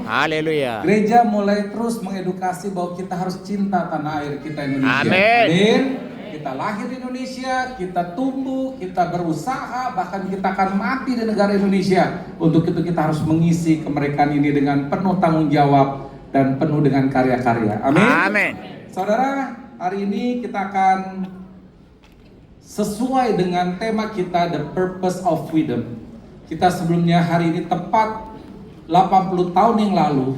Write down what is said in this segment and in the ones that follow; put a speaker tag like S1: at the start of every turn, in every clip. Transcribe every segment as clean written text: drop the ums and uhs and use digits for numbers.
S1: Haleluya.
S2: Gereja mulai terus mengedukasi bahwa kita harus cinta tanah air kita Indonesia.
S1: Amin.
S2: Amin. Kita lahir di Indonesia, kita tumbuh, kita berusaha, bahkan kita akan mati di negara Indonesia. Untuk itu kita harus mengisi kemerdekaan ini dengan penuh tanggung jawab dan penuh dengan karya-karya. Amin.
S1: Amin.
S2: Saudara, hari ini kita akan sesuai dengan tema kita, The Purpose of Freedom. Kita sebelumnya hari ini tepat 80 tahun yang lalu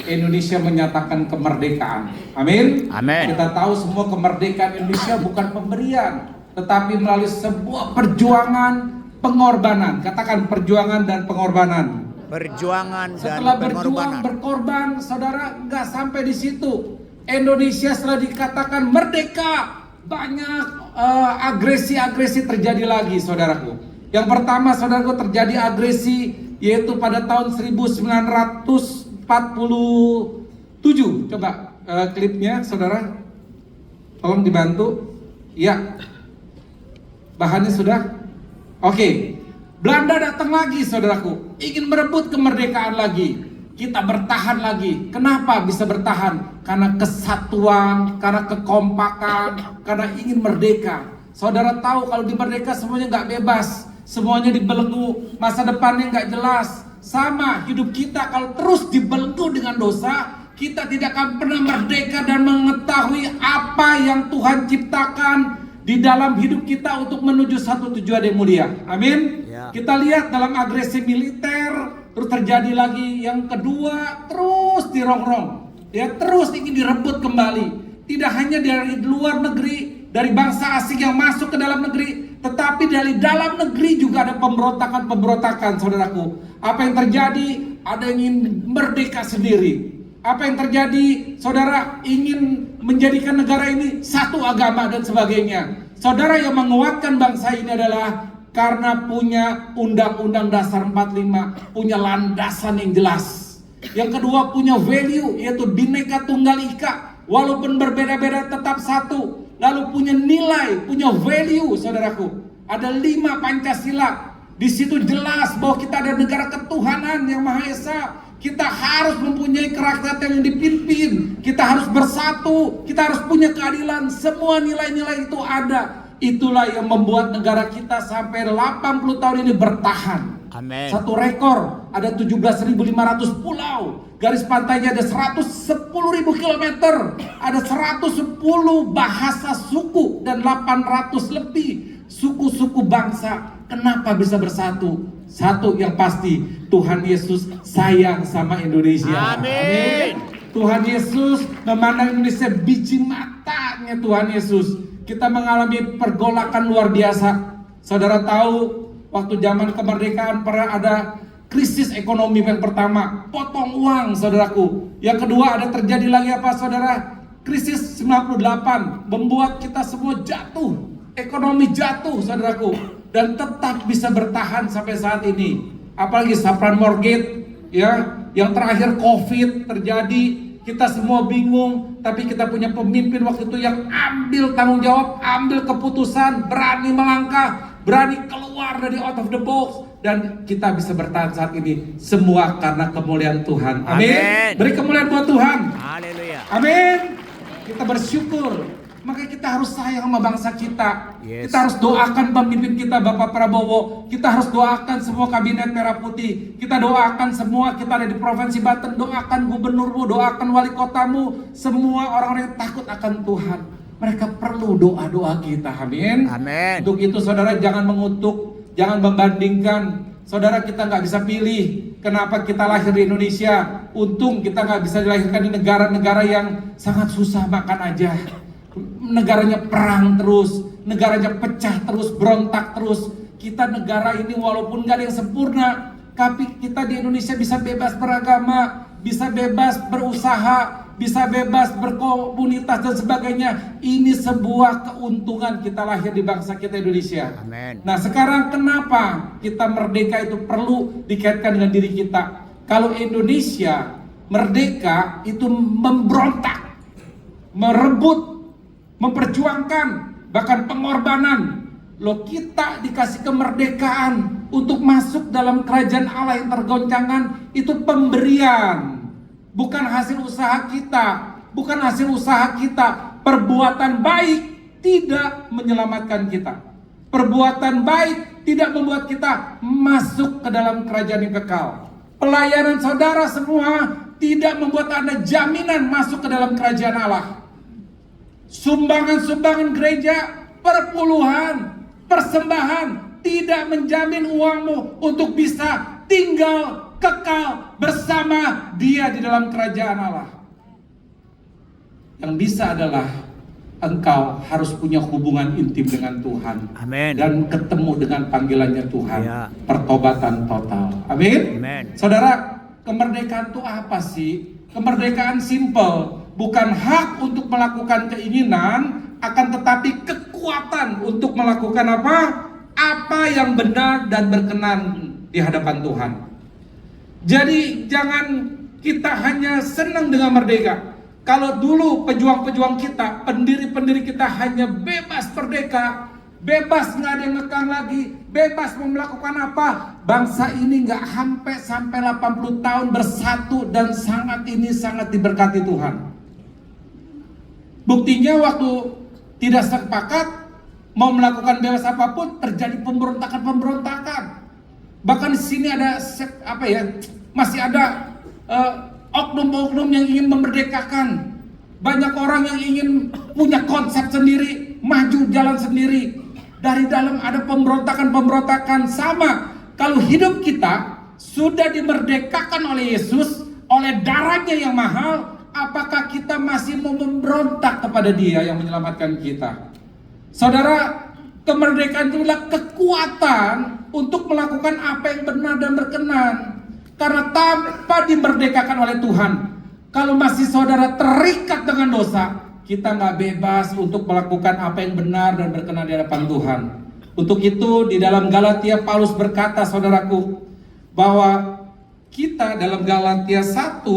S2: Indonesia menyatakan kemerdekaan. Amin.
S1: Amin.
S2: Kita tahu semua kemerdekaan Indonesia bukan pemberian, tetapi melalui sebuah perjuangan, pengorbanan. Katakan perjuangan dan pengorbanan.
S1: Perjuangan dan
S2: Setelah berjuang,
S1: pengorbanan.
S2: berkorban, saudara, nggak sampai di situ. Indonesia setelah dikatakan merdeka, banyak agresi-agresi terjadi lagi, saudaraku. Yang pertama, saudaraku, terjadi agresi yaitu pada tahun 1947. Coba klipnya, saudara, tolong dibantu. Ya, bahannya sudah. Oke. Belanda datang lagi, saudaraku, ingin merebut kemerdekaan lagi. Kita bertahan lagi. Kenapa bisa bertahan? Karena kesatuan, karena kekompakan, karena ingin merdeka. Saudara tahu kalau di merdeka semuanya nggak bebas, semuanya dibelenggu, masa depannya nggak jelas. Sama hidup kita kalau terus dibelenggu dengan dosa, kita tidak akan pernah merdeka dan mengetahui apa yang Tuhan ciptakan di dalam hidup kita untuk menuju satu tujuan yang mulia. Amin.
S1: Ya.
S2: Kita lihat dalam agresi militer, terus terjadi lagi yang kedua, terus dirongrong. Ya, terus ingin direbut kembali. Tidak hanya dari luar negeri, dari bangsa asing yang masuk ke dalam negeri, tetapi dari dalam negeri juga ada pemberontakan, saudaraku. Apa yang terjadi? Ada yang ingin merdeka sendiri. Apa yang terjadi? Saudara ingin menjadikan negara ini satu agama dan sebagainya. Saudara, yang menguatkan bangsa ini adalah karena punya Undang-Undang Dasar 45, punya landasan yang jelas. Yang kedua, punya value, yaitu Bhinneka Tunggal Ika. Walaupun berbeda-beda tetap satu. Lalu punya nilai, punya value, saudaraku. Ada 5 Pancasila. Di situ jelas bahwa kita ada negara ketuhanan yang Maha Esa. Kita harus mempunyai kerakyatan yang dipimpin. Kita harus bersatu. Kita harus punya keadilan. Semua nilai-nilai itu ada. Itulah yang membuat negara kita sampai 80 tahun ini bertahan.
S1: Amin.
S2: Satu rekor, ada 17.500 pulau. Garis pantainya ada 110.000 kilometer. Ada 110 bahasa suku dan 800 lebih suku-suku bangsa. Kenapa bisa bersatu? Satu yang pasti, Tuhan Yesus sayang sama Indonesia.
S1: Amin.
S2: Tuhan Yesus memandang Indonesia biji matanya. Tuhan Yesus, kita mengalami pergolakan luar biasa. Saudara tahu, waktu zaman kemerdekaan pernah ada krisis ekonomi yang pertama, potong uang, saudaraku. Yang kedua, ada terjadi lagi apa, saudara? Krisis 98 membuat kita semua jatuh, ekonomi jatuh, saudaraku. Dan tetap bisa bertahan sampai saat ini. Apalagi subprime mortgage, ya, yang terakhir COVID terjadi, kita semua bingung, tapi kita punya pemimpin waktu itu yang ambil tanggung jawab, ambil keputusan, berani melangkah, berani keluar dari out of the box, dan kita bisa bertahan saat ini. Semua karena kemuliaan Tuhan. Amin.
S1: Amin.
S2: Beri kemuliaan buat Tuhan.
S1: Haleluya.
S2: Amin. Kita bersyukur. Maka kita harus sayang sama bangsa kita.
S1: Yes.
S2: Kita harus doakan pemimpin kita, Bapak Prabowo. Kita harus doakan semua kabinet merah putih. Kita doakan semua, kita ada di Provinsi Banten, doakan gubernurmu, doakan wali kotamu, semua orang-orang yang takut akan Tuhan. Mereka perlu doa-doa kita. Amin.
S1: Amin.
S2: Untuk itu, saudara, jangan mengutuk, jangan membandingkan. Saudara, kita nggak bisa pilih kenapa kita lahir di Indonesia. Untung kita nggak bisa dilahirkan di negara-negara yang sangat susah makan aja. Negaranya perang terus, negaranya pecah terus, berontak terus. Kita negara ini walaupun gak ada yang sempurna, tapi kita di Indonesia bisa bebas beragama, bisa bebas berusaha, bisa bebas berkomunitas dan sebagainya. Ini sebuah keuntungan kita lahir di bangsa kita Indonesia.
S1: Amin.
S2: Nah, sekarang kenapa kita merdeka itu perlu dikaitkan dengan diri kita? Kalau Indonesia merdeka itu memberontak, merebut, memperjuangkan, bahkan pengorbanan. Loh, kita dikasih kemerdekaan, untuk masuk dalam kerajaan Allah yang tergoncangkan itu pemberian, bukan hasil usaha kita, bukan hasil usaha kita. Perbuatan baik tidak menyelamatkan kita. Perbuatan baik tidak membuat kita masuk ke dalam kerajaan yang kekal. Pelayanan saudara semua tidak membuat Anda jaminan masuk ke dalam kerajaan Allah. Sumbangan-sumbangan gereja, perpuluhan, persembahan tidak menjamin uangmu untuk bisa tinggal kekal bersama Dia di dalam kerajaan Allah. Yang bisa adalah engkau harus punya hubungan intim dengan Tuhan.
S1: Amin.
S2: Dan ketemu dengan panggilannya Tuhan.
S1: Ya.
S2: Pertobatan total. Amin.
S1: Amin.
S2: Saudara, kemerdekaan itu apa sih? Kemerdekaan simple. Bukan hak untuk melakukan keinginan, akan tetapi kekuatan untuk melakukan apa? Apa yang benar dan berkenan di hadapan Tuhan. Jadi jangan kita hanya senang dengan merdeka. Kalau dulu pejuang-pejuang kita, pendiri-pendiri kita hanya bebas merdeka, bebas nggak ada yang ngekang lagi, bebas mau melakukan apa, bangsa ini nggak sampai 80 tahun bersatu dan sangat diberkati Tuhan. Buktinya waktu tidak sepakat mau melakukan bebas apapun, terjadi pemberontakan. Bahkan di sini ada masih ada oknum-oknum yang ingin memerdekakan. Banyak orang yang ingin punya konsep sendiri, maju jalan sendiri. Dari dalam ada pemberontakan sama. Kalau hidup kita sudah dimerdekakan oleh Yesus, oleh darahnya yang mahal, apakah kita masih mau memberontak kepada Dia yang menyelamatkan kita? Saudara, kemerdekaan itu adalah kekuatan untuk melakukan apa yang benar dan berkenan. Karena tanpa dimerdekakan oleh Tuhan, kalau masih saudara terikat dengan dosa, kita nggak bebas untuk melakukan apa yang benar dan berkenan di hadapan Tuhan. Untuk itu di dalam Galatia Paulus berkata, saudaraku, bahwa kita dalam Galatia 1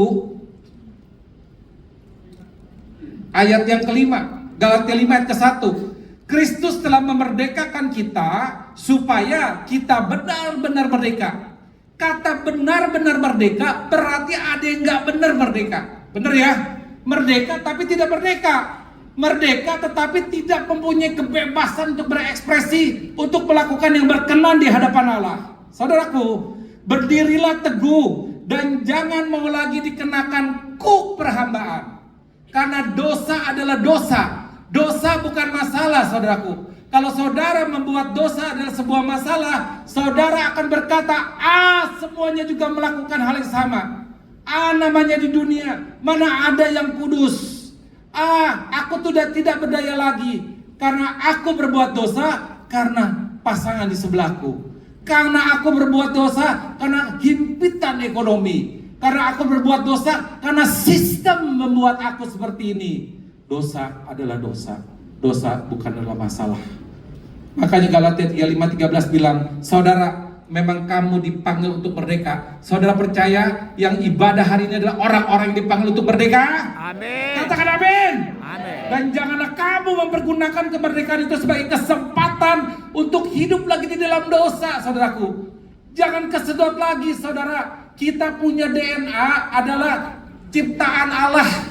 S2: ayat yang kelima, Galatia 5 ayat ke-1, Kristus telah memerdekakan kita supaya kita benar-benar merdeka. Kata benar-benar merdeka berarti ada yang nggak benar merdeka. Benar ya? Merdeka tapi tidak merdeka. Merdeka tetapi tidak mempunyai kebebasan untuk berekspresi, untuk melakukan yang berkenan di hadapan Allah. Saudaraku, berdirilah teguh dan jangan mau lagi dikenakan kuk perhambaan. Karena dosa adalah dosa. Dosa bukan masalah, saudaraku. Kalau saudara membuat dosa adalah sebuah masalah, saudara akan berkata, semuanya juga melakukan hal yang sama. Namanya di dunia, mana ada yang kudus. Aku sudah tidak berdaya lagi. Karena aku berbuat dosa, karena pasangan di sebelahku. Karena aku berbuat dosa, karena himpitan ekonomi. Karena aku berbuat dosa, karena sistem membuat aku seperti ini. Dosa adalah dosa. Dosa bukan adalah masalah. Makanya Galatia 5:13 bilang, saudara, memang kamu dipanggil untuk merdeka. Saudara percaya yang ibadah hari ini adalah orang-orang yang dipanggil untuk merdeka?
S1: Amin.
S2: Katakan amin.
S1: Amin.
S2: Dan janganlah kamu mempergunakan kemerdekaan itu sebagai kesempatan untuk hidup lagi di dalam dosa, saudaraku. Jangan kesedot lagi, saudara. Kita punya DNA adalah ciptaan Allah.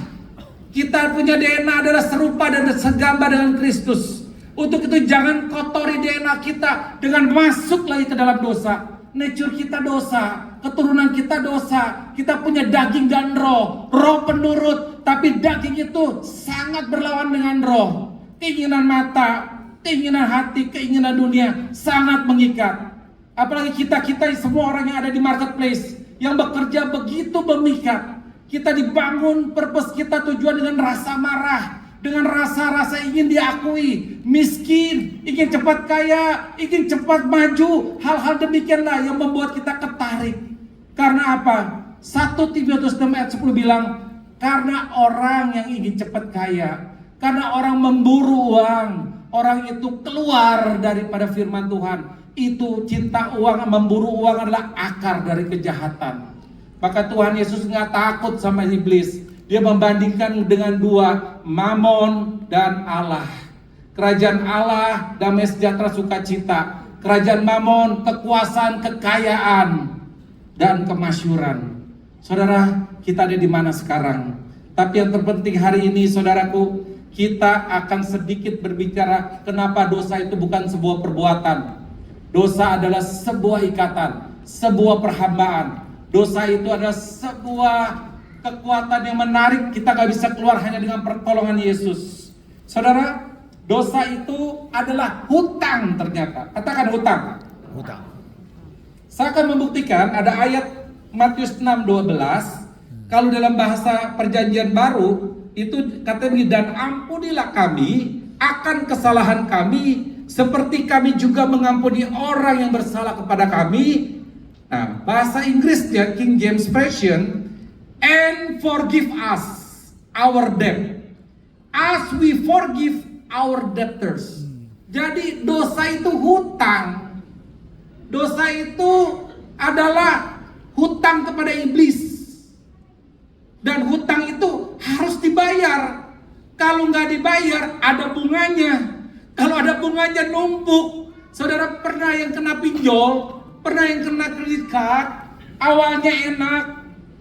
S2: Kita punya DNA adalah serupa dan segambar dengan Kristus. Untuk itu jangan kotori DNA kita dengan masuk lagi ke dalam dosa. Nature kita dosa, keturunan kita dosa. Kita punya daging dan roh penurut, tapi daging itu sangat berlawan dengan roh. Keinginan mata, keinginan hati, keinginan dunia sangat mengikat. Apalagi kita semua orang yang ada di marketplace yang bekerja begitu memikat. Kita dibangun purpose kita, tujuan dengan rasa marah, dengan rasa-rasa ingin diakui, miskin, ingin cepat kaya, ingin cepat maju. Hal-hal demikianlah yang membuat kita ketarik. Karena apa? 1 Timotius 6 ayat 10 bilang, karena orang yang ingin cepat kaya, karena orang memburu uang, orang itu keluar daripada firman Tuhan. Itu cinta uang, memburu uang adalah akar dari kejahatan. Maka Tuhan Yesus nggak takut sama iblis. Dia membandingkan dengan dua, Mamon dan Allah. Kerajaan Allah, damai sejahtera, sukacita. kerajaan mamon, kekuasaan, kekayaan, dan kemasyhuran. Saudara, kita ada di mana sekarang? Tapi yang terpenting hari ini, saudaraku, kita akan sedikit berbicara kenapa dosa itu bukan sebuah perbuatan. Dosa adalah sebuah ikatan, sebuah perhambaan. Dosa itu adalah sebuah kekuatan yang menarik, kita gak bisa keluar hanya dengan pertolongan Yesus. Saudara, dosa itu adalah hutang ternyata. Katakan hutang.
S1: Hutang.
S2: Saya akan membuktikan ada ayat Matius 6:12. Kalau dalam bahasa perjanjian baru itu katanya begini, dan ampunilah kami akan kesalahan kami seperti kami juga mengampuni orang yang bersalah kepada kami. Nah, bahasa Inggrisnya King James Version, and forgive us our debt as we forgive our debtors. Jadi dosa itu hutang. Dosa itu adalah hutang kepada iblis. Dan hutang itu harus dibayar. Kalau nggak dibayar, ada bunganya. Kalau ada bunganya numpuk. Saudara pernah yang kena pinjol, pernah yang kena kredit card, awalnya enak,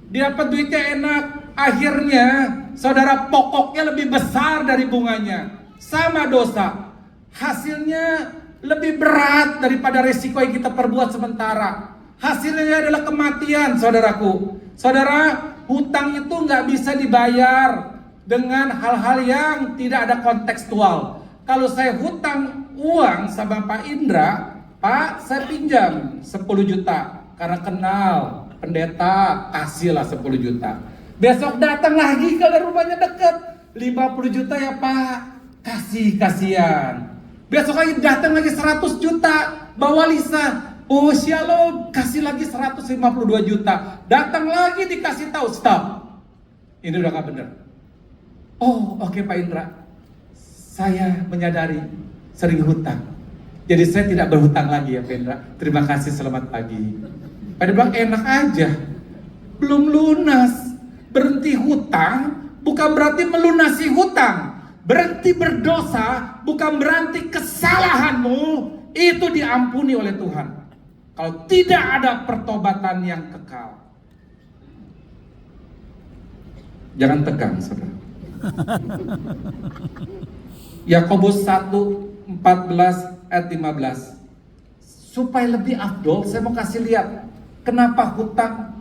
S2: dapat duitnya enak, akhirnya saudara pokoknya lebih besar dari bunganya. Sama dosa, hasilnya lebih berat daripada resiko yang kita perbuat sementara. Hasilnya adalah kematian, saudaraku. Saudara, hutang itu nggak bisa dibayar dengan hal-hal yang tidak ada kontekstual. Kalau saya hutang uang sama Pak Indra, Pak, saya pinjam 10 juta karena kenal pendeta, kasihlah 10 juta. Besok datang lagi kalau rumahnya dekat, 50 juta ya Pak, kasihan. Besok lagi datang lagi 100 juta, bawa Lisa, oh shalom, kasih lagi 152 juta. Datang lagi dikasih tahu, stop. Ini udah gak bener. Oh oke Pak Indra, saya menyadari sering hutang. Jadi saya tidak berhutang lagi ya Pak Indra. Terima kasih, selamat pagi. Pada bilang enak aja, belum lunas. Berhenti hutang bukan berarti melunasi hutang. Berhenti berdosa bukan berarti kesalahanmu itu diampuni oleh Tuhan. Kalau tidak ada pertobatan yang kekal. Jangan tegang, saudara. Yakobus 1:14 ayat 15. Supaya lebih afdol, saya mau kasih lihat kenapa hutang.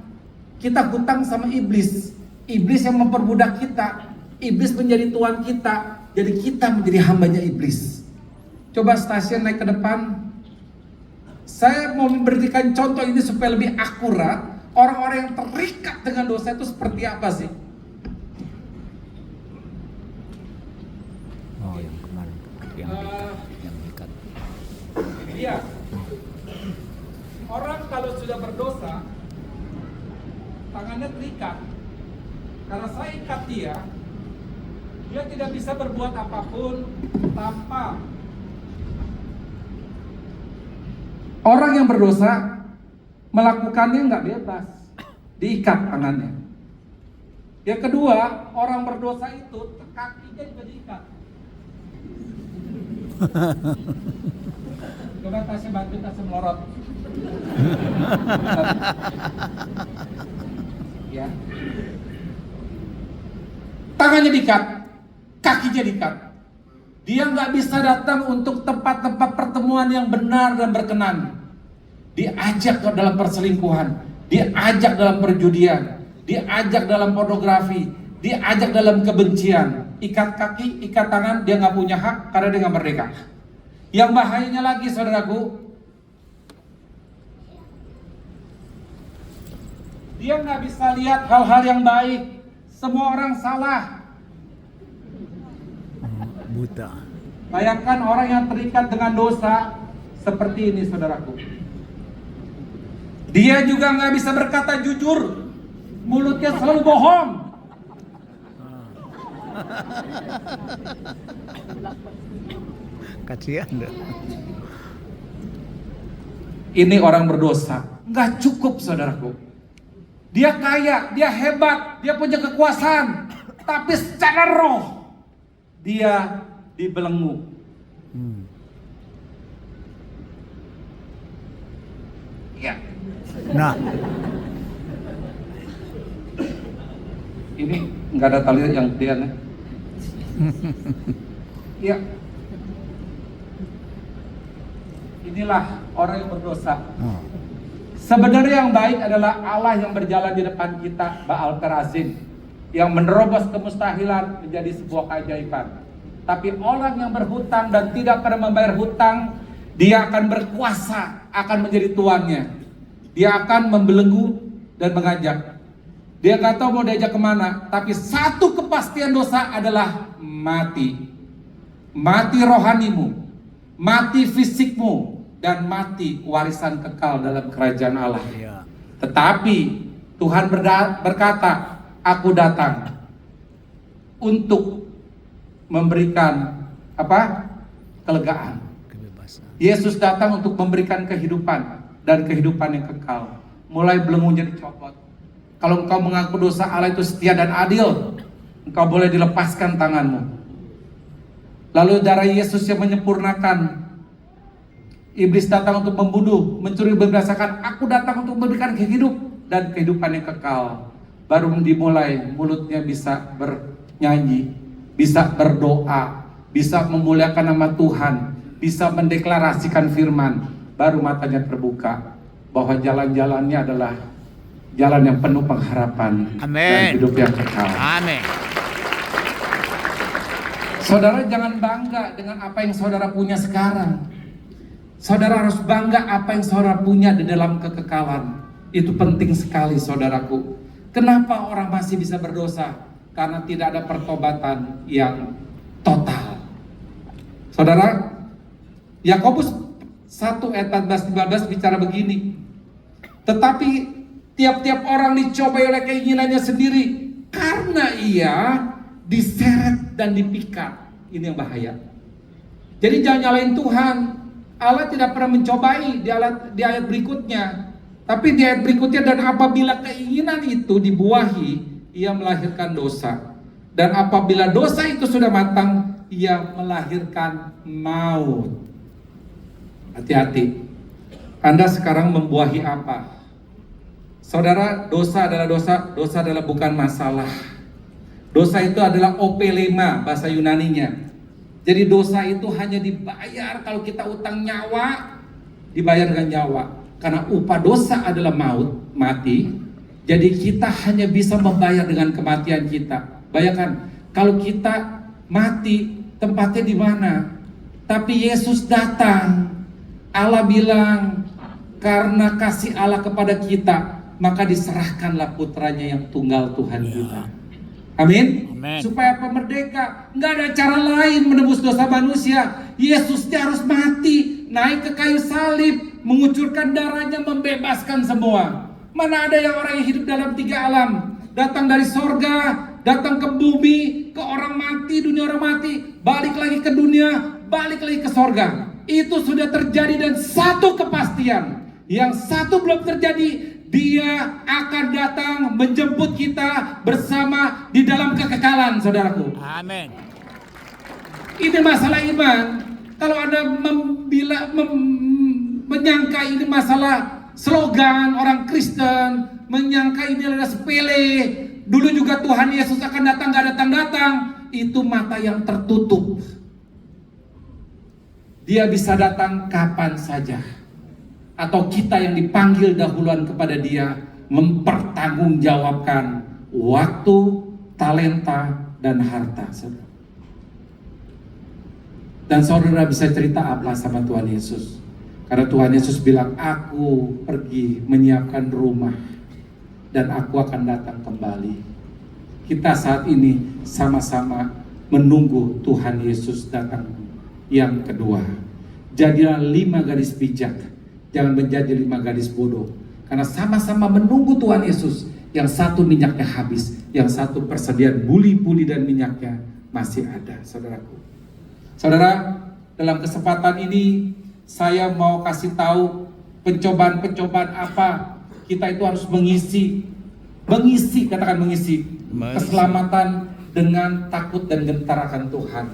S2: Kita hutang sama iblis. Iblis yang memperbudak kita. Iblis menjadi tuan kita. Jadi kita menjadi hambanya iblis. Coba stasiun naik ke depan. Saya mau memberikan contoh ini supaya lebih akurat. Orang-orang yang terikat dengan dosa itu seperti apa sih?
S1: Oh, yang kemarin yang ikat.
S2: Iya. Orang kalau sudah berdosa, tangannya terikat. Karena saya ikat dia tidak bisa berbuat apapun tanpa. Orang yang berdosa melakukannya nggak bebas, diikat tangannya. Yang kedua, orang berdosa itu kakinya juga diikat. Coba Tasya bantu, Tasya melorot. Ya. Tangannya diikat, kakinya diikat. Dia nggak bisa datang untuk tempat-tempat pertemuan yang benar dan berkenan. Diajak ke dalam perselingkuhan, diajak dalam perjudian, diajak dalam pornografi, diajak dalam kebencian. Ikat kaki, ikat tangan, dia nggak punya hak karena dia nggak merdeka. Yang bahayanya lagi, saudaraku, dia nggak bisa lihat hal-hal yang baik. Semua orang salah.
S1: Buta.
S2: Bayangkan orang yang terikat dengan dosa seperti ini, saudaraku. Dia juga nggak bisa berkata jujur, mulutnya selalu bohong.
S1: Kasihan deh.
S2: Ini orang berdosa, nggak cukup, saudaraku. Dia kaya, dia hebat, dia punya kekuasaan, tapi secara roh dia dibelenggu. Ya.
S1: Nah,
S2: Ini nggak ada tali yang gedean ya. Ya. Inilah orang yang berdosa.
S1: oh,
S2: Sebenarnya yang baik adalah Allah yang berjalan di depan kita, Baal Perazim, yang menerobos kemustahilan menjadi sebuah keajaiban. Tapi orang yang berhutang dan tidak pernah membayar hutang, dia akan berkuasa, akan menjadi tuannya. Dia akan membelenggu dan mengajak. Dia nggak tahu mau diajak kemana, tapi satu kepastian dosa adalah mati. Mati rohanimu, mati fisikmu, dan mati warisan kekal dalam kerajaan Allah.
S1: ya.
S2: Tetapi Tuhan berkata, aku datang untuk memberikan apa? Kelegaan.
S1: Kebebasan.
S2: Yesus datang untuk memberikan kehidupan dan kehidupan yang kekal. Mulai belenggunya dicopot. Kalau engkau mengaku dosa, Allah itu setia dan adil, engkau boleh dilepaskan tanganmu. Lalu darah Yesus yang menyempurnakan. Iblis datang untuk membunuh, mencuri, membinasakan. Aku datang untuk memberikan kehidupan dan kehidupan yang kekal. Baru dimulai, mulutnya bisa bernyanyi, bisa berdoa, bisa memuliakan nama Tuhan, bisa mendeklarasikan firman. Baru matanya terbuka bahwa jalan-jalannya adalah jalan yang penuh pengharapan dan
S1: Amin.
S2: hidup yang kekal.
S1: Amin.
S2: Saudara jangan bangga dengan apa yang saudara punya sekarang. Saudara harus bangga apa yang saudara punya di dalam kekekalan. Itu penting sekali saudaraku. Kenapa orang masih bisa berdosa? Karena tidak ada pertobatan yang total. Saudara, Yakobus 1 ayat 14-15 bicara begini. Tetapi tiap-tiap orang dicobai oleh keinginannya sendiri karena ia diseret dan dipikat. Ini yang bahaya. Jadi jangan nyalain Tuhan. Allah tidak pernah mencobai di ayat berikutnya. Tapi di ayat berikutnya, dan apabila keinginan itu dibuahi, ia melahirkan dosa. Dan apabila dosa itu sudah matang, ia melahirkan maut. Hati-hati. Anda sekarang membuahi apa? Saudara, dosa adalah bukan masalah. Dosa itu adalah opelema bahasa Yunaninya. Jadi dosa itu hanya dibayar kalau kita utang nyawa, dibayar dengan nyawa. Karena upah dosa adalah maut, mati. Jadi kita hanya bisa membayar dengan kematian kita. Bayangkan, kalau kita mati, tempatnya di mana? Tapi Yesus datang. Allah bilang, karena kasih Allah kepada kita, maka diserahkanlah putranya yang tunggal Tuhan kita. Amin.
S1: Amin.
S2: Supaya apa? Merdeka. Nggak ada cara lain menebus dosa manusia. Yesusnya harus mati, naik ke kayu salib, mengucurkan darahnya, membebaskan semua. Mana ada yang orang yang hidup dalam 3 alam, datang dari sorga, datang ke bumi, ke orang mati, dunia orang mati, balik lagi ke dunia, balik lagi ke sorga. Itu sudah terjadi, dan satu kepastian, yang satu belum terjadi. Dia akan datang menjemput kita bersama di dalam kekekalan, saudaraku.
S1: Amin.
S2: Ini masalah iman. Kalau Anda menyangka ini masalah slogan orang Kristen, menyangka ini adalah sepele, dulu juga Tuhan Yesus akan datang, gak datang-datang, itu mata yang tertutup. Dia bisa datang kapan saja. Atau kita yang dipanggil dahuluan kepada dia, mempertanggungjawabkan waktu, talenta, dan harta. Dan saudara bisa cerita apa sama Tuhan Yesus? Karena Tuhan Yesus bilang, aku pergi menyiapkan rumah, dan aku akan datang kembali. Kita saat ini sama-sama menunggu Tuhan Yesus datang yang kedua. Jadilah 5 gadis bijak, jangan menjadi 5 gadis bodoh. Karena sama-sama menunggu Tuhan Yesus. Yang satu minyaknya habis, yang satu persediaan buli-buli dan minyaknya masih ada, saudaraku. Saudara, dalam kesempatan ini saya mau kasih tahu pencobaan-pencobaan apa kita itu harus mengisi, katakan mengisi keselamatan dengan takut dan gentar akan Tuhan.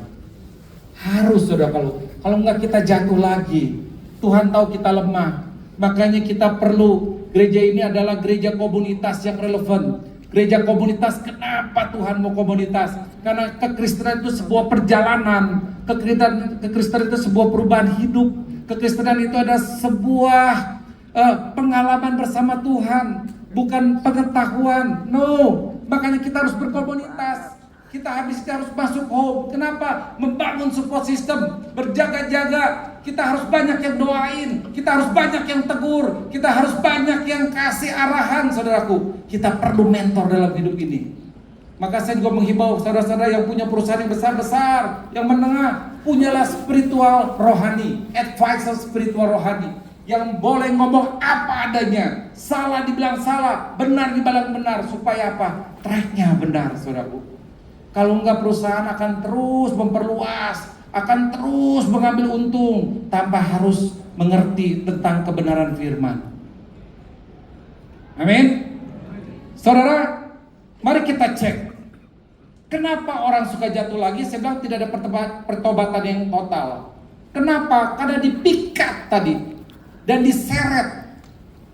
S2: Harus, saudara, kalau enggak kita jatuh lagi. Tuhan tahu kita lemah. Makanya kita perlu, gereja ini adalah gereja komunitas yang relevan. Gereja komunitas, kenapa Tuhan mau komunitas? Karena kekristenan itu sebuah perjalanan, kekristenan itu sebuah perubahan hidup, kekristenan itu ada sebuah pengalaman bersama Tuhan, bukan pengetahuan. No, makanya kita harus berkomunitas. Kita harus masuk home. Kenapa? Membangun support system, berjaga-jaga. Kita harus banyak yang doain, kita harus banyak yang tegur, kita harus banyak yang kasih arahan, saudaraku. Kita perlu mentor dalam hidup ini. Maka saya juga menghimbau saudara-saudara yang punya perusahaan yang besar-besar, yang menengah, punyalah spiritual rohani, advisor spiritual rohani, yang boleh ngomong apa adanya, salah dibilang salah, benar dibilang benar, supaya apa? Tracknya benar, saudaraku. Kalau enggak, perusahaan akan terus memperluas, akan terus mengambil untung tanpa harus mengerti tentang kebenaran firman. Amin. Saudara, mari kita cek. Kenapa orang suka jatuh lagi? Saya bilang tidak ada pertobatan yang total. Kenapa? Karena dipikat tadi dan diseret.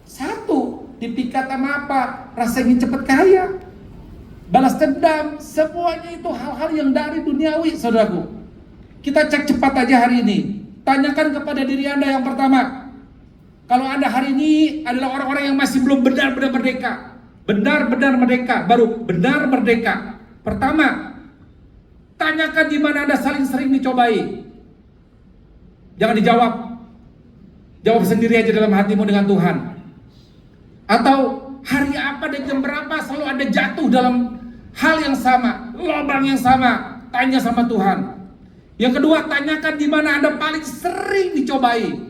S2: Satu, dipikat sama apa? Rasa ingin cepat kaya, balas dendam, semuanya itu hal-hal yang dari duniawi, saudaraku. Kita cek cepat aja hari ini. Tanyakan kepada diri Anda yang pertama. Kalau Anda hari ini adalah orang-orang yang masih belum benar-benar merdeka, benar-benar merdeka, baru benar merdeka. Pertama, tanyakan di mana Anda sering dicobai. Jangan dijawab. Jawab sendiri aja dalam hatimu dengan Tuhan. Atau hari apa dan jam berapa selalu Anda jatuh dalam hal yang sama, lubang yang sama. Tanya sama Tuhan. Yang kedua, tanyakan di mana Anda paling sering dicobai.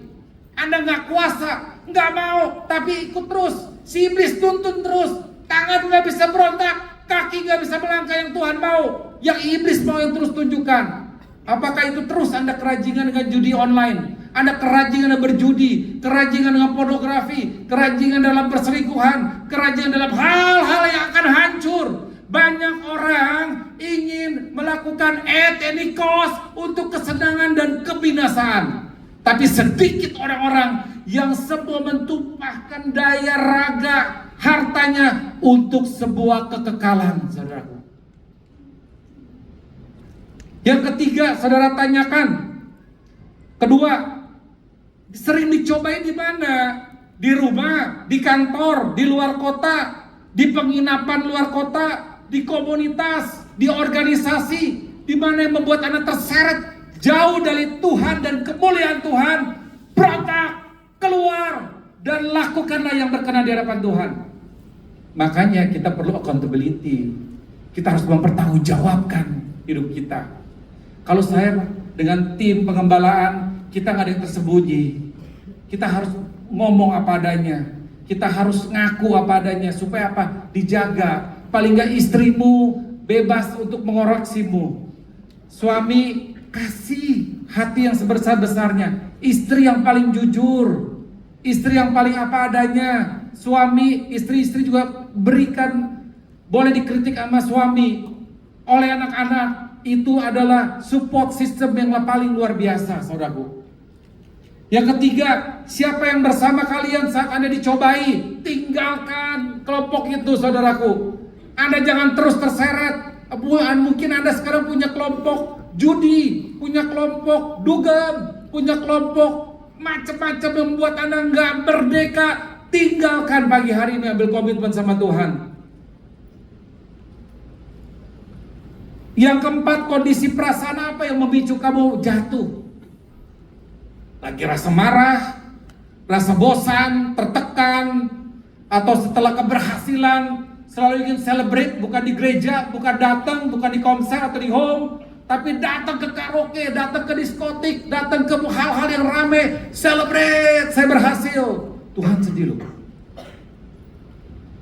S2: Anda nggak kuasa, nggak mau, tapi ikut terus. Si iblis tuntun terus. Tangan nggak bisa berontak, kaki nggak bisa melangkah yang Tuhan mau. Yang iblis mau yang terus tunjukkan. Apakah itu terus Anda kerajingan dengan judi online? Anda kerajingan dalam berjudi, kerajingan dengan pornografi, kerajingan dalam perselingkuhan, kerajingan dalam hal-hal yang akan hancur. Banyak orang ingin melakukan at any cost untuk kesenangan dan kebinasaan. Tapi sedikit orang-orang yang semua mentumpahkan daya raga hartanya untuk sebuah kekekalan, saudaraku. Yang ketiga, saudara tanyakan. Kedua, sering dicobain di mana? Di rumah, di kantor, di luar kota, di penginapan luar kota, di komunitas, di organisasi, di mana yang membuat Anda terseret jauh dari Tuhan dan kemuliaan Tuhan. Berontak, keluar, dan lakukanlah yang berkenan di hadapan Tuhan. Makanya kita perlu accountability. Kita harus mempertanggungjawabkan hidup kita. Kalau saya dengan tim pengembalaan, kita nggak ada yang tersembunyi. Kita harus ngomong apa adanya. Kita harus ngaku apa adanya supaya apa? Dijaga. Paling nggak istrimu bebas untuk mengoreksimu. Suami kasih hati yang sebesar-besarnya. Istri yang paling jujur. Istri yang paling apa adanya. Suami, istri-istri juga berikan. Boleh dikritik sama suami. Oleh anak-anak, itu adalah support system yang paling luar biasa, saudaraku. Yang ketiga, siapa yang bersama kalian saat Anda dicobai? Tinggalkan kelompok itu, saudaraku. Anda jangan terus terseret. Mungkin Anda sekarang punya kelompok judi, punya kelompok dugem, punya kelompok macam-macam yang membuat Anda nggak merdeka. Tinggalkan pagi hari ini, ambil komitmen sama Tuhan. Yang keempat, kondisi perasaan apa yang memicu kamu jatuh? Lagi rasa marah, rasa bosan, tertekan, atau setelah keberhasilan selalu ingin celebrate, bukan di gereja, bukan datang, bukan di konser atau di home, tapi datang ke karaoke, datang ke diskotik, datang ke hal-hal yang rame, celebrate, saya berhasil. Tuhan sedih loh.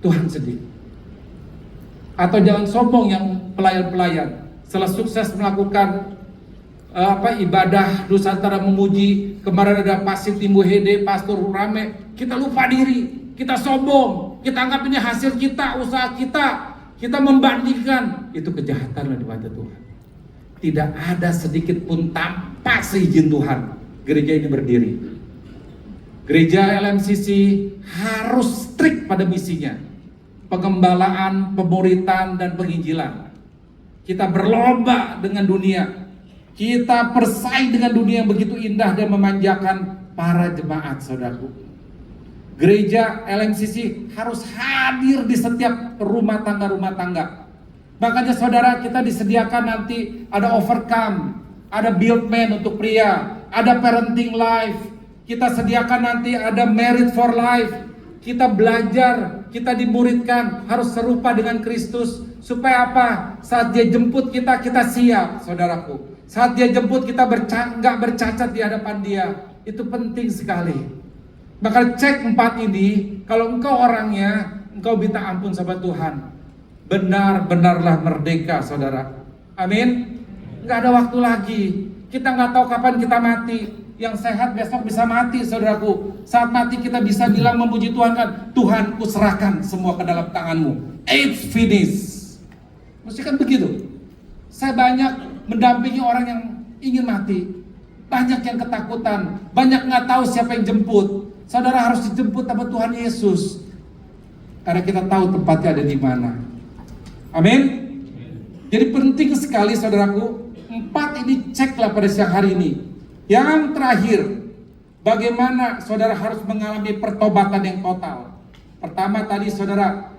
S2: Tuhan sedih. Atau jangan sombong yang pelayan-pelayan. Setelah sukses melakukan ibadah Nusantara memuji, kemarin ada Pasir Timbu Hede, pastor rame, kita lupa diri, kita sombong, kita anggap ini hasil kita, usaha kita membandingkan. Itu kejahatan di mata Tuhan. Tidak ada sedikit pun tanpa seizin Tuhan gereja ini berdiri. Gereja LMCC harus strict pada misinya. Pengembalaan, pemuritan, dan penginjilan. Kita berlomba dengan dunia. Kita bersaing dengan dunia yang begitu indah dan memanjakan para jemaat, saudaraku. Gereja LMCC harus hadir di setiap rumah tangga. Makanya saudara, kita disediakan nanti ada overcome, ada build man untuk pria, ada parenting life. Kita sediakan nanti ada married for life. Kita belajar, kita dimuridkan harus serupa dengan Kristus. Supaya apa? Saat dia jemput kita, kita siap, saudaraku. Saat dia jemput kita nggak bercacat di hadapan dia. Itu penting sekali. Maka cek 4 ini. Kalau engkau orangnya, engkau minta ampun sama Tuhan. Benar-benarlah merdeka, saudara. Amin. Nggak ada waktu lagi. Kita nggak tahu kapan kita mati. Yang sehat besok bisa mati, saudaraku. Saat mati kita bisa bilang memuji Tuhan kan, Tuhan, ku serahkan semua ke dalam tanganmu. It's finished. Mesti kan begitu. Saya banyak mendampingi orang yang ingin mati. Banyak yang ketakutan. Banyak nggak tahu siapa yang jemput. Saudara harus dijemput sama Tuhan Yesus. Karena kita tahu tempatnya ada di mana. Amin. Jadi penting sekali, saudaraku. 4 ini ceklah pada siang hari ini. Yang terakhir, bagaimana saudara harus mengalami pertobatan yang total. Pertama tadi saudara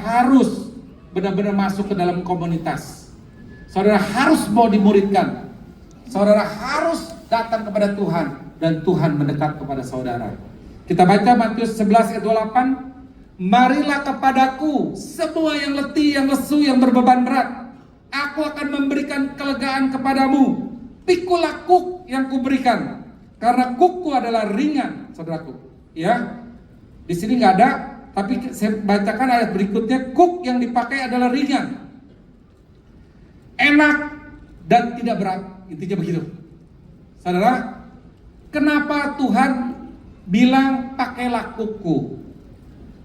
S2: harus benar-benar masuk ke dalam komunitas. Saudara harus mau dimuridkan. Saudara harus datang kepada Tuhan dan Tuhan mendekat kepada saudara. Kita baca Matius 11 ayat 28. Marilah kepadaku semua yang letih, yang lesu, yang berbeban berat. Aku akan memberikan kelegaan kepadamu. Pikulah kuk yang kuberikan, karena kukku adalah ringan, saudaraku. Ya, di sini nggak ada, tapi saya bacakan ayat berikutnya. Kuk yang dipakai adalah ringan, enak dan tidak berat. Intinya begitu, saudara. Kenapa Tuhan bilang pakailah kukku?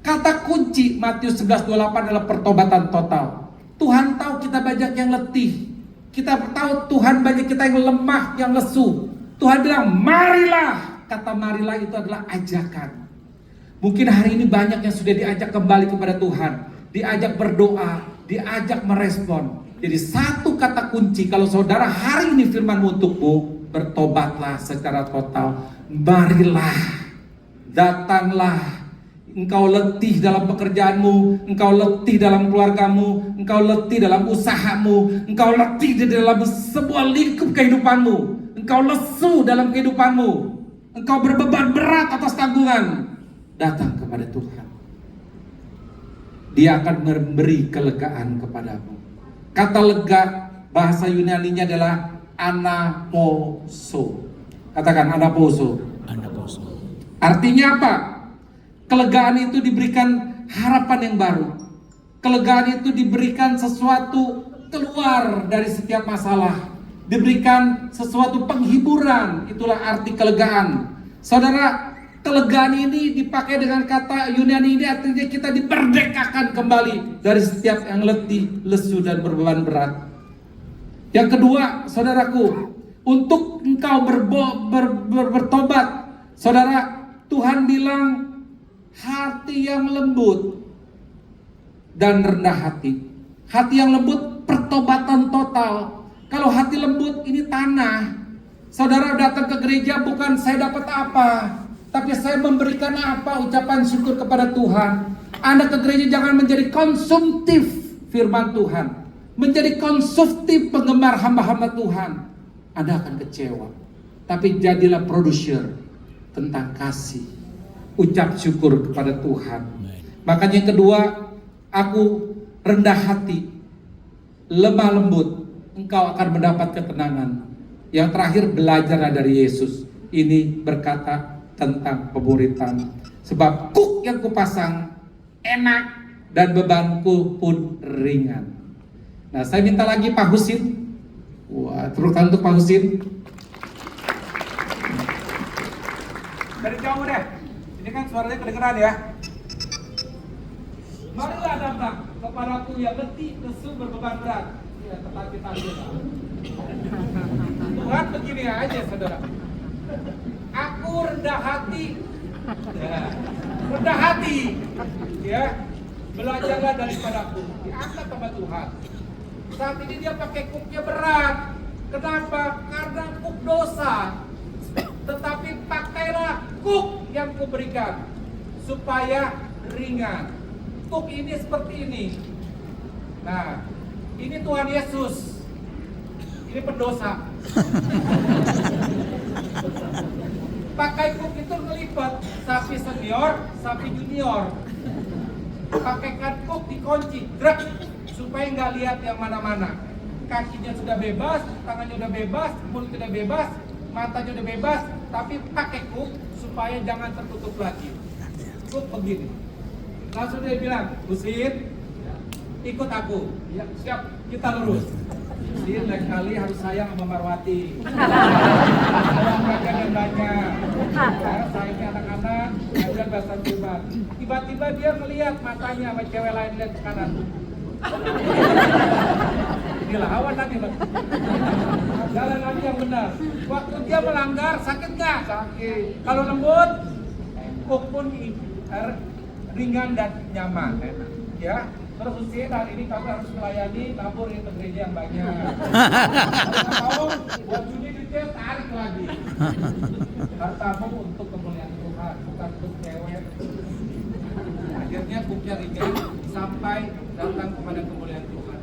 S2: Kata kunci Matius 11:28 adalah pertobatan total. Tuhan tahu kita banyak yang letih. Kita tahu Tuhan banyak kita yang lemah, yang lesu. Tuhan bilang marilah. Kata marilah itu adalah ajakan. Mungkin hari ini banyak yang sudah diajak kembali kepada Tuhan. Diajak berdoa, diajak merespon. Jadi satu kata kunci, kalau saudara hari ini firman untukmu, bertobatlah secara total. Marilah, datanglah. Engkau letih dalam pekerjaanmu, engkau letih dalam keluargamu, engkau letih dalam usahamu, engkau letih di dalam sebuah lingkup kehidupanmu, engkau lesu dalam kehidupanmu, engkau berbeban berat atas tanggungan. Datang kepada Tuhan. Dia akan memberi kelegaan kepadamu. Kata lega bahasa Yunani-nya adalah anaposo. Katakan anaposo.
S1: Anaposo.
S2: Artinya apa? Kelegaan itu diberikan harapan yang baru. Kelegaan itu diberikan sesuatu keluar dari setiap masalah. Diberikan sesuatu penghiburan. Itulah arti kelegaan. Saudara, kelegaan ini dipakai dengan kata Yunani ini artinya kita diperdekakan kembali dari setiap yang letih, lesu, dan berbeban berat. Yang kedua, saudaraku, untuk engkau bertobat, saudara, Tuhan bilang hati yang lembut dan rendah hati. Hati yang lembut, pertobatan total. Kalau hati lembut, ini tanah. Saudara datang ke gereja bukan saya dapat apa, tapi saya memberikan apa, ucapan syukur kepada Tuhan. Anda ke gereja jangan menjadi konsumtif firman Tuhan, menjadi konsumtif penggemar hamba-hamba Tuhan. Anda akan kecewa. Tapi jadilah produser tentang kasih, ucap syukur kepada Tuhan. Makanya yang kedua, aku rendah hati, lemah lembut, engkau akan mendapat ketenangan. Yang terakhir, belajarlah dari Yesus. Ini berkata tentang pemuritan. Sebab kuk yang kupasang enak dan bebanku pun ringan. Nah, saya minta lagi Pak Husin. Wah, tepuk tangan untuk Pak Husin. Dari jauh deh. Ini kan suaranya kedengeran ya. Marilah datang kepadaku yang letih, lesu, berbeban berat. Ya, tetapi Tuhan begini aja, saudara. Aku rendah hati, Ya. Rendah hati, ya. Belajarlah daripadaku, diangkat sama Tuhan. Saat ini dia pakai kuknya berat. Kenapa? Karena kuk dosa. Tetapi pakailah kuk yang kuberikan supaya ringan. Kuk ini seperti ini. Nah, ini Tuhan Yesus. Ini pendosa. Pakai kuk itu ngelipat sapi senior, sapi junior. Pakaikan kuk dikunci, drek, supaya nggak lihat yang mana-mana. Kakinya sudah bebas, tangannya sudah bebas, mulutnya sudah bebas, matanya sudah bebas, tapi pakai kuk supaya jangan tertutup lagi. Kuk begini. Langsung dia bilang, Husin, ikut aku. Ya, siap, kita lurus. Husin, lain kali harus sayang sama Marwati. Orang makan yang banyak. Ya, sayangnya anak-anak, ngajar bahasa Tuhan. Tiba-tiba dia melihat matanya sama cewek lain lihat ke kanan. Inilah awan lagi, Bang. Jalan lagi yang benar. Waktu dia melanggar, sakit nggak? Sakit. Kalau lembut, kuk pun ringan dan nyaman, enak. Ya, terus Husin, hari ini kamu harus melayani nabur ke gereja yang banyak. Kalau buat Juni duitnya tarik lagi. Hartamu untuk kemuliaan Tuhan, bukan untuk cewek. Akhirnya kuknya ringan sampai datang kepada kemuliaan Tuhan.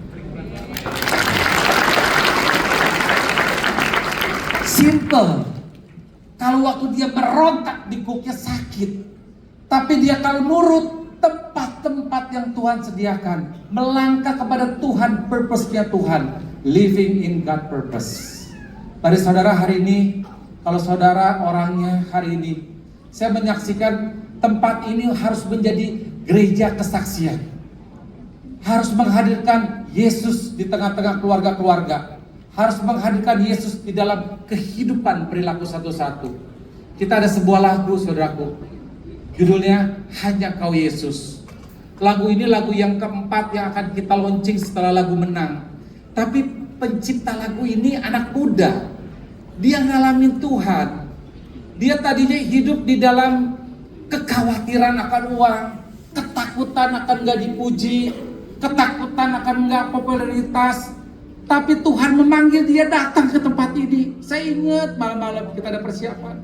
S2: Simple. Kalau waktu dia berontak di kuknya sakit, tapi dia kalau nurut tempat-tempat yang Tuhan sediakan, melangkah kepada Tuhan, purpose-nya Tuhan, living in God purpose. Dari saudara hari ini, kalau saudara orangnya hari ini, saya menyaksikan tempat ini harus menjadi gereja kesaksian. Harus menghadirkan Yesus di tengah-tengah keluarga-keluarga. Harus menghadirkan Yesus di dalam kehidupan perilaku satu-satu. Kita ada sebuah lagu, saudaraku. Judulnya Hanya Kau Yesus. Lagu ini lagu yang keempat yang akan kita launching setelah lagu Menang. Tapi pencipta lagu ini anak muda. Dia ngalamin Tuhan. Dia tadinya hidup di dalam kekhawatiran akan uang, ketakutan akan gak dipuji, ketakutan akan gak popularitas. Tapi Tuhan memanggil dia datang ke tempat ini. Saya ingat malam-malam kita ada persiapan.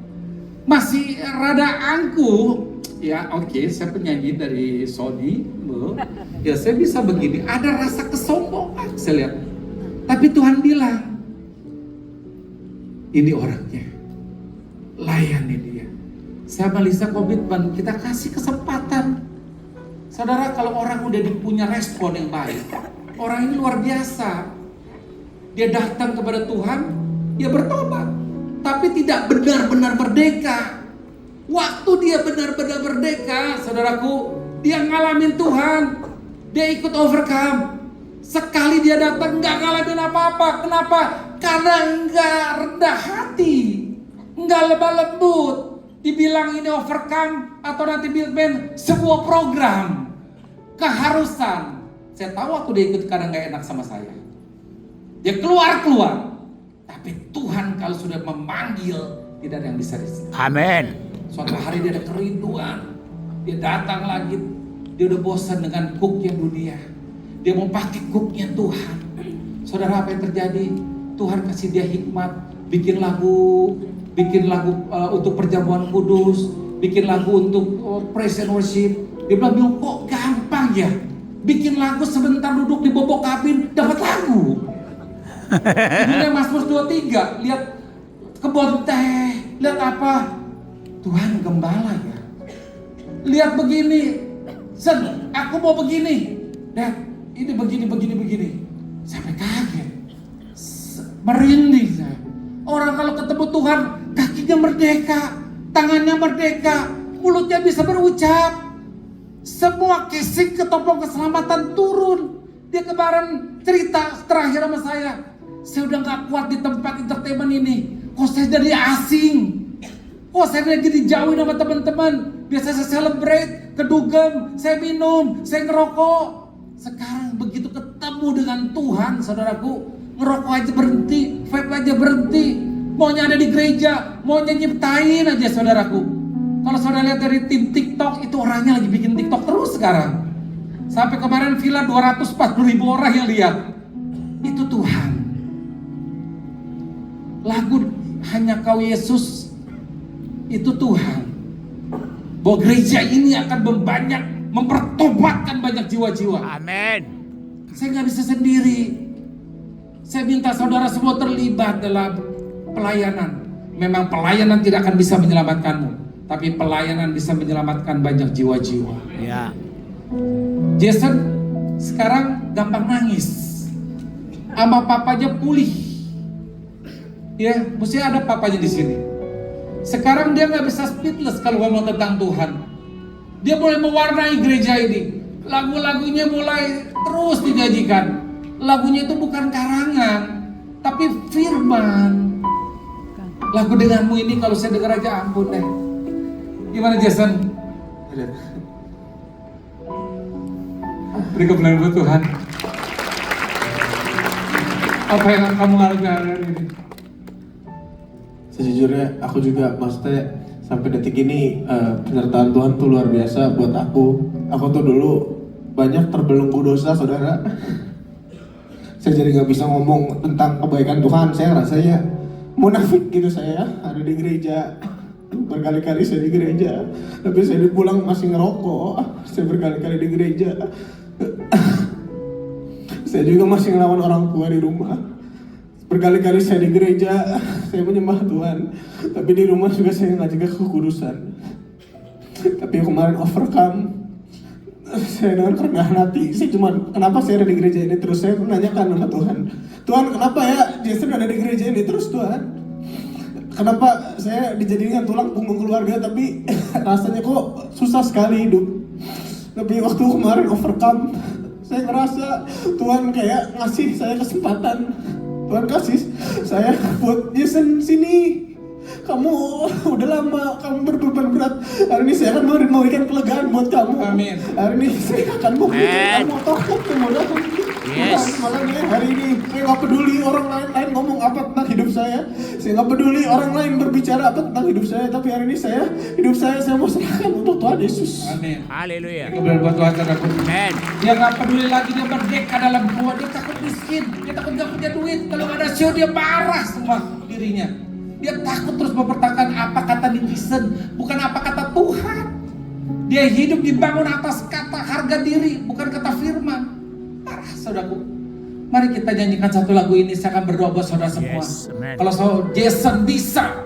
S2: Masih rada angkuh. Ya oke, saya penyanyi dari Sony. Ya saya bisa begini. Ada rasa kesombongan saya lihat. Tapi Tuhan bilang, ini orangnya. Layani dia. Saya Melisa komitmen, kita kasih kesempatan. Saudara, kalau orang udah punya respon yang baik, orang ini luar biasa. Dia datang kepada Tuhan, dia bertobat, tapi tidak benar-benar merdeka. Waktu dia benar-benar merdeka, saudaraku, dia ngalamin Tuhan, dia ikut overcome. Sekali dia datang nggak ngalamin apa-apa. Kenapa? Karena nggak rendah hati, nggak lemah lembut. Dibilang ini overcome atau nanti build sebuah program, keharusan. Saya tahu waktu dia ikut kadang nggak enak sama saya. Dia keluar. Tapi Tuhan kalau sudah memanggil, tidak ada yang bisa disini.
S1: Amin.
S2: Suatu hari dia ada kerinduan. Dia datang lagi. Dia udah bosan dengan kuknya dunia. Dia mau pakai kuknya Tuhan. Saudara, apa yang terjadi? Tuhan kasih dia hikmat. Bikin lagu untuk perjamuan kudus. Bikin lagu untuk praise and worship. Dia bilang, kok gampang ya? Bikin lagu sebentar duduk di bobok kabin, dapat lagu. Judulnya Mazmur 23, lihat kebun teh, lihat apa? Tuhan gembala ya. Lihat begini, aku mau begini. Dan ini begini. Sampai kaget. Merinding saya. Orang kalau ketemu Tuhan, kakinya merdeka, tangannya merdeka, mulutnya bisa berucap. Semua casing ketopong keselamatan turun. Dia kemarin cerita terakhir sama saya udah gak kuat di tempat entertainment ini. Kok saya jadi asing? Kok saya jadi jauhin sama teman-teman? Biasa saya celebrate, kedugem, saya minum, saya ngerokok. Sekarang begitu ketemu dengan Tuhan, saudaraku, ngerokok aja berhenti, vape aja berhenti. Maunya ada di gereja, maunya nyiptain aja, saudaraku. Kalau saudara lihat dari tim TikTok, itu orangnya lagi bikin TikTok terus sekarang. Sampai kemarin villa 240.000 orang yang lihat. Itu Tuhan. Lagu Hanya Kau Yesus itu Tuhan. Bahwa gereja ini akan mempertobatkan banyak jiwa-jiwa.
S1: Amin.
S2: Saya nggak bisa sendiri. Saya minta saudara semua terlibat dalam pelayanan. Memang pelayanan tidak akan bisa menyelamatkanmu, tapi pelayanan bisa menyelamatkan banyak jiwa-jiwa.
S1: Ya.
S2: Jason sekarang gampang nangis, sama papanya pulih. Ya, mesti ada papanya di sini. Sekarang dia nggak bisa speechless kalau ngomong tentang Tuhan. Dia mulai mewarnai gereja ini. Lagu-lagunya mulai terus dinyanyikan. Lagunya itu bukan karangan, tapi firman. Lagu Denganmu ini kalau saya dengar aja ampun deh. Gimana Jason? Beri kebenaran buat Tuhan. Apa yang kamu alami hari ini?
S3: Sejujurnya aku juga maksudnya sampai detik ini penyertaan Tuhan tuh luar biasa buat aku. Aku tuh dulu banyak terbelenggu dosa, saudara. Saya jadi nggak bisa ngomong tentang kebaikan Tuhan. Saya rasanya munafik gitu, saya ada di gereja. Berkali-kali saya di gereja, tapi saya pulang masih ngerokok. Saya berkali-kali di gereja. Saya juga masih ngelawan orang tua di rumah. Berkali-kali saya di gereja, saya menyembah Tuhan, tapi di rumah juga saya nggak jaga kekudusan. Tapi kemarin overcome, saya dengan kerendahan hati. Saya cuma, kenapa saya ada di gereja ini terus? Saya menanyakan sama Tuhan, Tuhan kenapa ya Jason ada di gereja ini terus Tuhan? Kenapa saya dijadikan tulang punggung keluarga, tapi rasanya kok susah sekali hidup. Tapi waktu kemarin overcome, saya ngerasa Tuhan kayak ngasih saya kesempatan. Tuhan kasih saya buat Jason sini. Kamu udah lama, kamu berbeban berat. Hari ini saya akan memberikan kelegaan buat kamu.
S2: Amin.
S3: Hari ini saya akan memberikan kamu tobat kemudahan.
S1: Yes.
S3: Makanya hari ini saya nggak peduli orang lain ngomong apa tentang hidup saya. Saya nggak peduli orang lain berbicara apa tentang hidup saya. Tapi hari ini hidup saya mau serahkan untuk Tuhan Yesus.
S2: Amin.
S1: Haleluya.
S2: Kebenaran buat Tuhan saudaraku.
S1: Amin.
S2: Dia nggak peduli lagi, dia merdeka dalam gua. Dia takut miskin, dia takut nggak punya duit. Kalau nggak ada show dia marah semua dirinya. Dia takut terus mempertahankan apa kata netizen, bukan apa kata Tuhan. Dia hidup dibangun atas kata harga diri, bukan kata firman. Marah saudaraku. Mari kita nyanyikan satu lagu ini. Saya akan berdoa buat saudara semua.
S1: Yes, amen.
S2: Kalau Jason bisa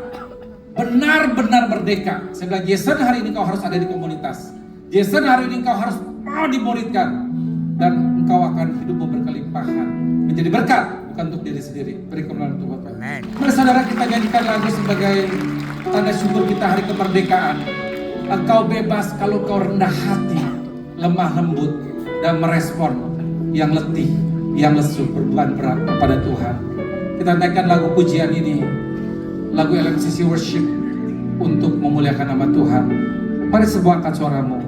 S2: benar-benar merdeka. Saya bilang, Jason hari ini kau harus ada di komunitas. Jason hari ini kau harus mau dimuridkan. Dan engkau akan hidupmu berkelimpahan. Menjadi berkat, bukan untuk diri sendiri. Beri kebenaran untuk Bapak.
S1: Amen.
S2: Mari saudara kita nyanyikan lagu sebagai tanda syukur kita hari kemerdekaan. Engkau bebas kalau kau rendah hati, lemah lembut, dan merespon yang letih, yang lesu, berbeban berat kepada Tuhan. Kita naikkan lagu pujian ini, lagu LMCC Worship untuk memuliakan nama Tuhan. Mari semua angkat suaramu.